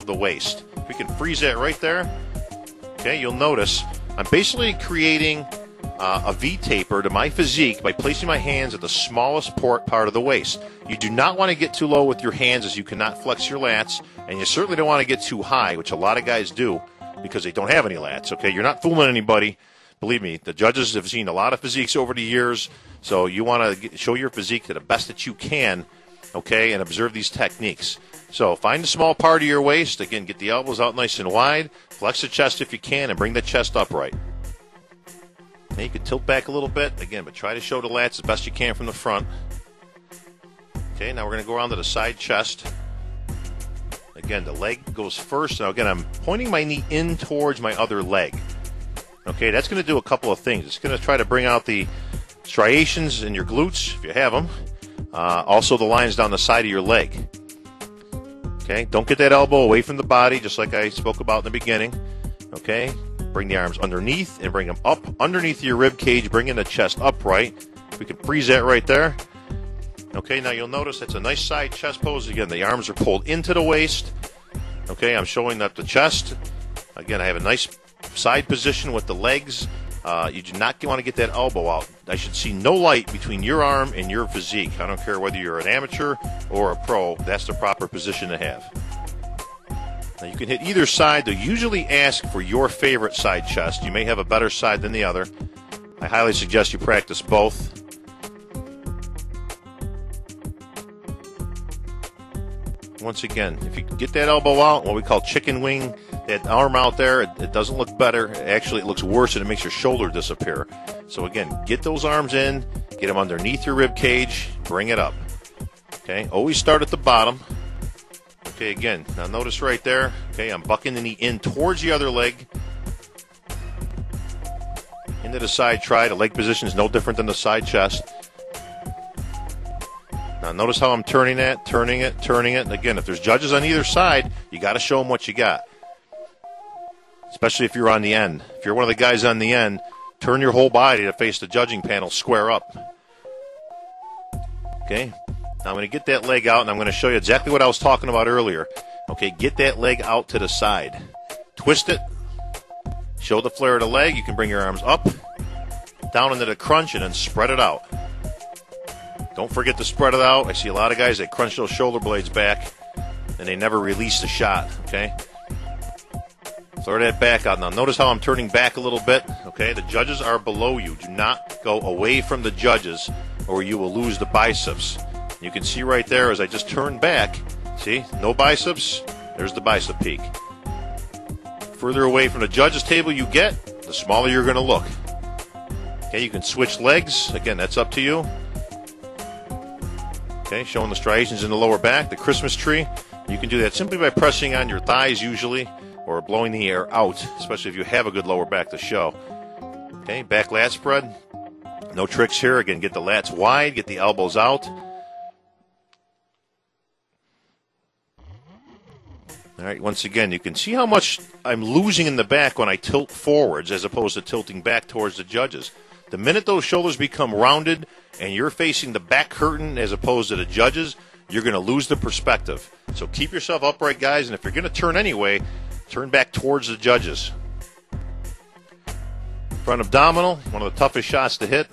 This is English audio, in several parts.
of the waist. We can freeze that right there. Okay, you'll notice I'm basically creating a V-taper to my physique by placing my hands at the smallest part of the waist. You do not want to get too low with your hands, as you cannot flex your lats, and you certainly don't want to get too high, which a lot of guys do because they don't have any lats. Okay, you're not fooling anybody. Believe me, the judges have seen a lot of physiques over the years, so you want to show your physique to the best that you can, okay, and observe these techniques. So find a small part of your waist. Again, get the elbows out nice and wide. Flex the chest if you can, and bring the chest upright. Now you can tilt back a little bit, again, but try to show the lats as best you can from the front. Okay, now we're going to go around to the side chest. Again, the leg goes first. Now, again, I'm pointing my knee in towards my other leg. Okay, that's going to do a couple of things. It's going to try to bring out the striations in your glutes, if you have them. Also, the lines down the side of your leg. Okay, don't get that elbow away from the body, just like I spoke about in the beginning. Okay, bring the arms underneath and bring them up underneath your rib cage, bringing the chest upright. We can freeze that right there. Okay, now you'll notice it's a nice side chest pose. Again, the arms are pulled into the waist. Okay, I'm showing up the chest. Again, I have a nice side position with the legs. You do not want to get that elbow out. I should see no light between your arm and your physique. I don't care whether you're an amateur or a pro. That's the proper position to have. Now you can hit either side. They'll usually ask for your favorite side chest. You may have a better side than the other. I highly suggest you practice both. Once again, if you can get that elbow out, what we call chicken wing, that arm out there, it doesn't look better. Actually, it looks worse, and it makes your shoulder disappear. So again, get those arms in, get them underneath your rib cage, bring it up. Okay, always start at the bottom. Okay, again, now notice right there, okay, I'm bucking the knee in towards the other leg. Into the side try. The leg position is no different than the side chest. Now notice how I'm turning it. And again, if there's judges on either side, you got to show them what you got. Especially if you're on the end. If you're one of the guys on the end, turn your whole body to face the judging panel square up. Okay, now I'm going to get that leg out, and I'm going to show you exactly what I was talking about earlier. Okay, get that leg out to the side. Twist it. Show the flare of the leg. You can bring your arms up, down into the crunch, and then spread it out. Don't forget to spread it out. I see a lot of guys that crunch those shoulder blades back, and they never release the shot, okay? Throw that back out. Now, notice how I'm turning back a little bit, okay? The judges are below you. Do not go away from the judges, or you will lose the biceps. You can see right there as I just turn back, see, no biceps, there's the bicep peak. Further away from the judges table you get, the smaller you're going to look. Okay, you can switch legs. Again, that's up to you. Okay, showing the striations in the lower back, the Christmas tree. You can do that simply by pressing on your thighs usually, or blowing the air out, especially if you have a good lower back to show. Okay, back lat spread. No tricks here. Again, get the lats wide, get the elbows out. All right, once again, you can see how much I'm losing in the back when I tilt forwards as opposed to tilting back towards the judges. The minute those shoulders become rounded and you're facing the back curtain as opposed to the judges, you're going to lose the perspective. So keep yourself upright, guys, and if you're going to turn anyway, turn back towards the judges. Front abdominal, one of the toughest shots to hit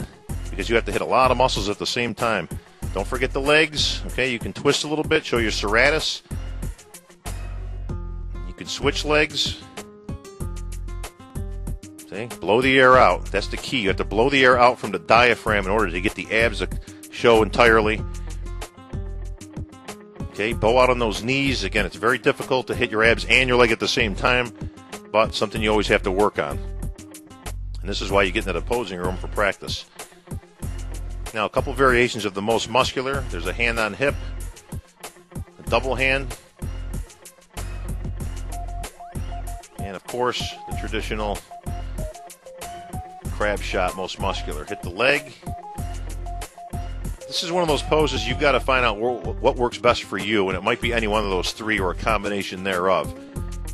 because you have to hit a lot of muscles at the same time. Don't forget the legs. Okay, you can twist a little bit, show your serratus. You can switch legs. See? Blow the air out. That's the key. You have to blow the air out from the diaphragm in order to get the abs to show entirely. Okay, bow out on those knees. Again, it's very difficult to hit your abs and your leg at the same time, but something you always have to work on. And this is why you get into the posing room for practice. Now, a couple variations of the most muscular. There's a hand on hip, a double hand, and of course, the traditional crab shot, most muscular. Hit the leg. This is one of those poses you've got to find out what works best for you, and it might be any one of those three or a combination thereof.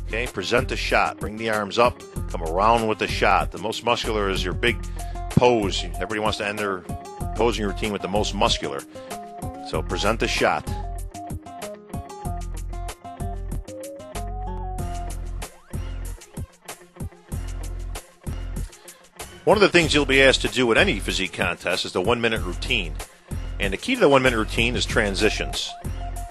Okay, present the shot. Bring the arms up. Come around with the shot. The most muscular is your big pose. Everybody wants to end their posing routine with the most muscular. So present the shot. One of the things you'll be asked to do at any physique contest is the 1-minute routine. And the key to the 1-minute routine is transitions.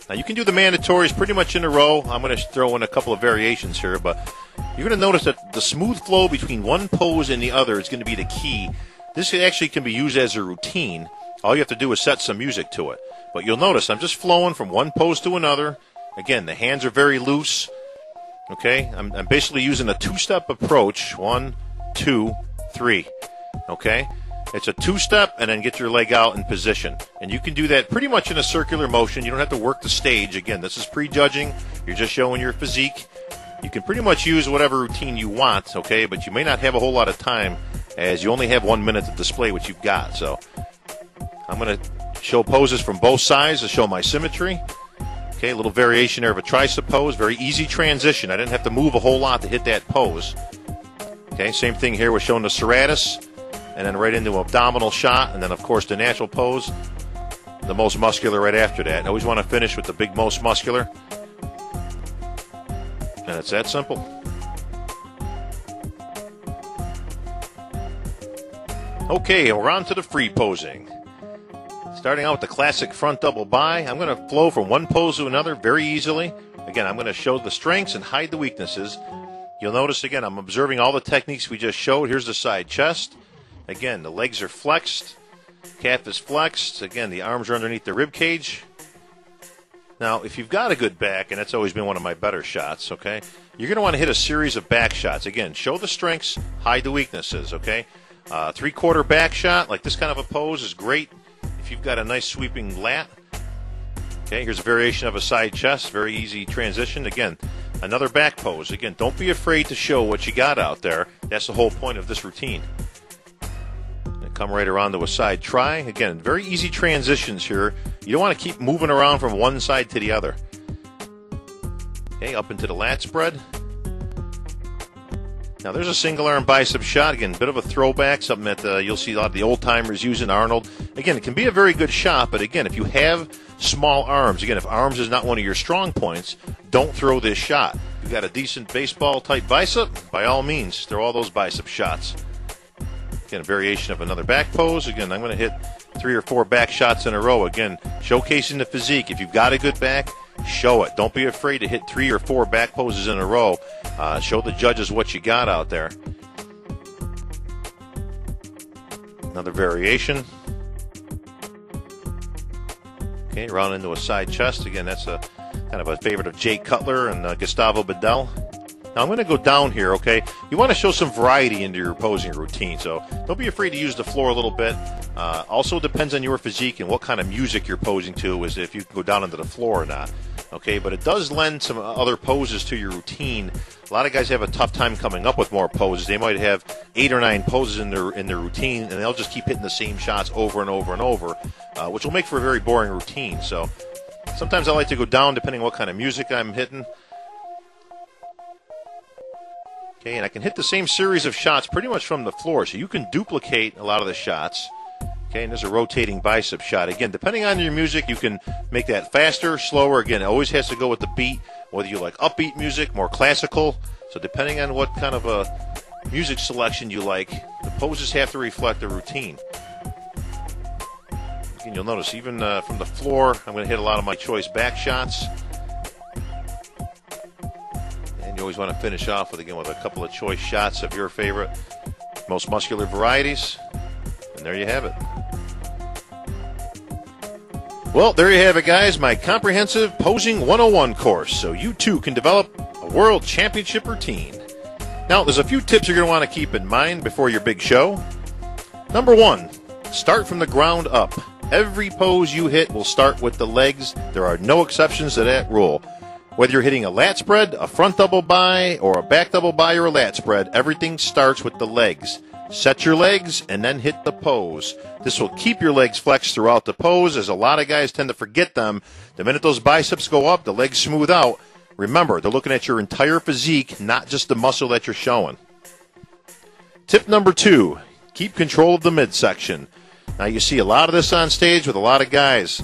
Now, you can do the mandatories pretty much in a row. I'm going to throw in a couple of variations here, but you're going to notice that the smooth flow between one pose and the other is going to be the key. This actually can be used as a routine. All you have to do is set some music to it. But you'll notice I'm just flowing from one pose to another. Again, the hands are very loose. Okay, I'm basically using a 2-step approach. 1, 2, 3. Okay, it's a 2-step, and then get your leg out in position. And you can do that pretty much in a circular motion. You don't have to work the stage. Again, this is prejudging. You're just showing your physique. You can pretty much use whatever routine you want, okay, but you may not have a whole lot of time, as you only have 1 minute to display what you've got. So I'm going to show poses from both sides to show my symmetry. Okay, a little variation there of a tricep pose. Very easy transition. I didn't have to move a whole lot to hit that pose. Okay, same thing here. We're showing the serratus, and then right into an abdominal shot, and then, of course, the natural pose, the most muscular right after that. And I always want to finish with the big most muscular. And it's that simple. Okay, we're on to the free posing. Starting out with the classic front double bi, I'm going to flow from one pose to another very easily. Again, I'm going to show the strengths and hide the weaknesses. You'll notice, again, I'm observing all the techniques we just showed. Here's the side chest. Again, the legs are flexed. Calf is flexed. Again, the arms are underneath the rib cage. Now, if you've got a good back, and that's always been one of my better shots, okay, you're going to want to hit a series of back shots. Again, show the strengths, hide the weaknesses, okay? 3/4 back shot, like this kind of a pose, is great if you've got a nice sweeping lat. Okay, here's a variation of a side chest, very easy transition. Again, another back pose. Again, don't be afraid to show what you got out there. That's the whole point of this routine. And come right around to a side try. Again, very easy transitions here. You don't want to keep moving around from one side to the other. Okay, up into the lat spread. Now there's a single arm bicep shot. Again, a bit of a throwback, something that you'll see a lot of the old timers using, Arnold. Again, it can be a very good shot, but again, if you have small arms, again, if arms is not one of your strong points, don't throw this shot. If you've got a decent baseball type bicep, by all means, throw all those bicep shots. Again, a variation of another back pose. Again, I'm going to hit 3 or 4 back shots in a row. Again, showcasing the physique. If you've got a good back, show it. Don't be afraid to hit 3 or 4 back poses in a row. Show the judges what you got out there. Another variation. Okay, round into a side chest. Again, that's a kind of a favorite of Jay Cutler and Gustavo Bedell. Now I'm going to go down here, okay? You want to show some variety into your posing routine, so don't be afraid to use the floor a little bit. Also depends on your physique and what kind of music you're posing to, is if you can go down into the floor or not. Okay, but it does lend some other poses to your routine. A lot of guys have a tough time coming up with more poses. They might have 8 or 9 poses in their routine, and they'll just keep hitting the same shots over and over and over, which will make for a very boring routine. So sometimes I like to go down depending on what kind of music I'm hitting. Okay, and I can hit the same series of shots pretty much from the floor, so you can duplicate a lot of the shots. Okay, and there's a rotating bicep shot. Again, depending on your music, you can make that faster, slower. Again, it always has to go with the beat, whether you like upbeat music, more classical. So depending on what kind of a music selection you like, the poses have to reflect the routine. Again, you'll notice even from the floor, I'm going to hit a lot of my choice back shots. And you always want to finish off with, again, with a couple of choice shots of your favorite, most muscular varieties. And there you have it. Well, there you have it, guys, my comprehensive Posing 101 course, so you too can develop a world championship routine. Now, there's a few tips you're going to want to keep in mind before your big show. Number 1, start from the ground up. Every pose you hit will start with the legs. There are no exceptions to that rule. Whether you're hitting a lat spread, a front double bi, or a back double bi, or a lat spread, everything starts with the legs. Set your legs and then hit the pose. This will keep your legs flexed throughout the pose, as a lot of guys tend to forget them. The minute those biceps go up, the legs smooth out. Remember, they're looking at your entire physique, not just the muscle that you're showing. Tip number 2, keep control of the midsection. Now, you see a lot of this on stage with a lot of guys.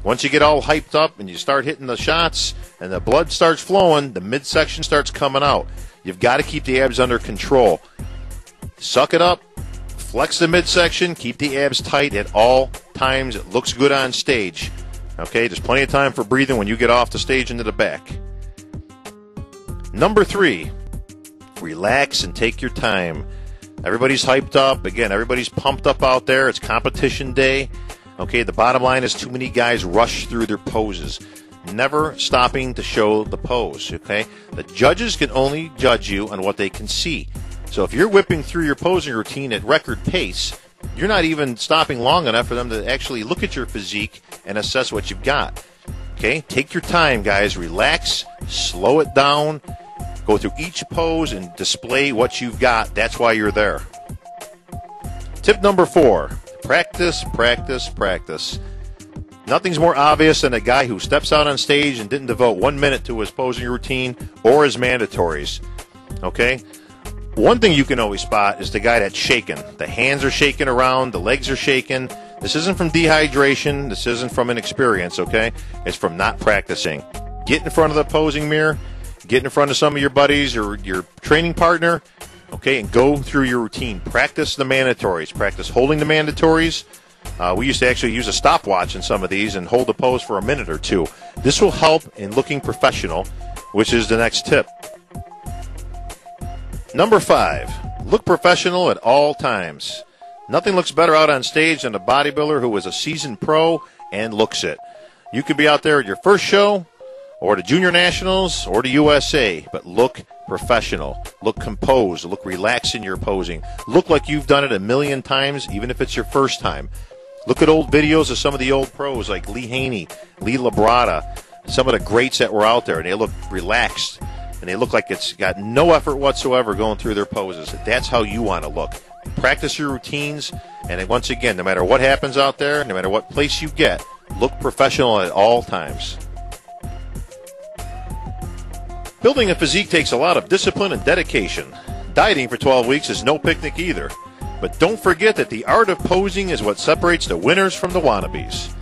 Once you get all hyped up and you start hitting the shots and the blood starts flowing, the midsection starts coming out. You've got to keep the abs under control. Suck it up, Flex the midsection. Keep the abs tight at all times. It looks good on stage. Okay, there's plenty of time for breathing when you get off the stage into the back. Number 3, relax and take your time. Everybody's hyped up. Again, everybody's pumped up out there. It's competition day. Okay, the bottom line is too many guys rush through their poses, never stopping to show the pose. Okay, the judges can only judge you on what they can see. So if you're whipping through your posing routine at record pace, you're not even stopping long enough for them to actually look at your physique and assess what you've got. Okay, take your time, guys. Relax, slow it down, go through each pose and display what you've got. That's why you're there. Tip number 4, practice, practice, practice. Nothing's more obvious than a guy who steps out on stage and didn't devote 1 minute to his posing routine or his mandatories. Okay? One thing you can always spot is the guy that's shaking. The hands are shaking around, the legs are shaking. This isn't from dehydration. This isn't from inexperience, okay? It's from not practicing. Get in front of the posing mirror. Get in front of some of your buddies or your training partner, okay, and go through your routine. Practice the mandatories. Practice holding the mandatories. We used to actually use a stopwatch in some of these and hold the pose for a minute or two. This will help in looking professional, which is the next tip. Number 5, look professional at all times. Nothing looks better out on stage than a bodybuilder who is a seasoned pro and looks it. You could be out there at your first show, or the Junior Nationals, or the USA, but look professional. Look composed. Look relaxed in your posing. Look like you've done it a million times, even if it's your first time. Look at old videos of some of the old pros like Lee Haney, Lee Labrada, some of the greats that were out there, and they look relaxed. And they look like it's got no effort whatsoever going through their poses. That's how you want to look. Practice your routines, and then once again, no matter what happens out there, no matter what place you get, look professional at all times. Building a physique takes a lot of discipline and dedication. Dieting for 12 weeks is no picnic either. But don't forget that the art of posing is what separates the winners from the wannabes.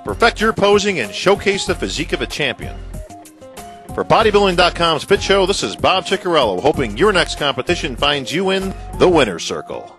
Perfect your posing and showcase the physique of a champion. For Bodybuilding.com's Fit Show, this is Bob Ciccarello, hoping your next competition finds you in the winner's circle.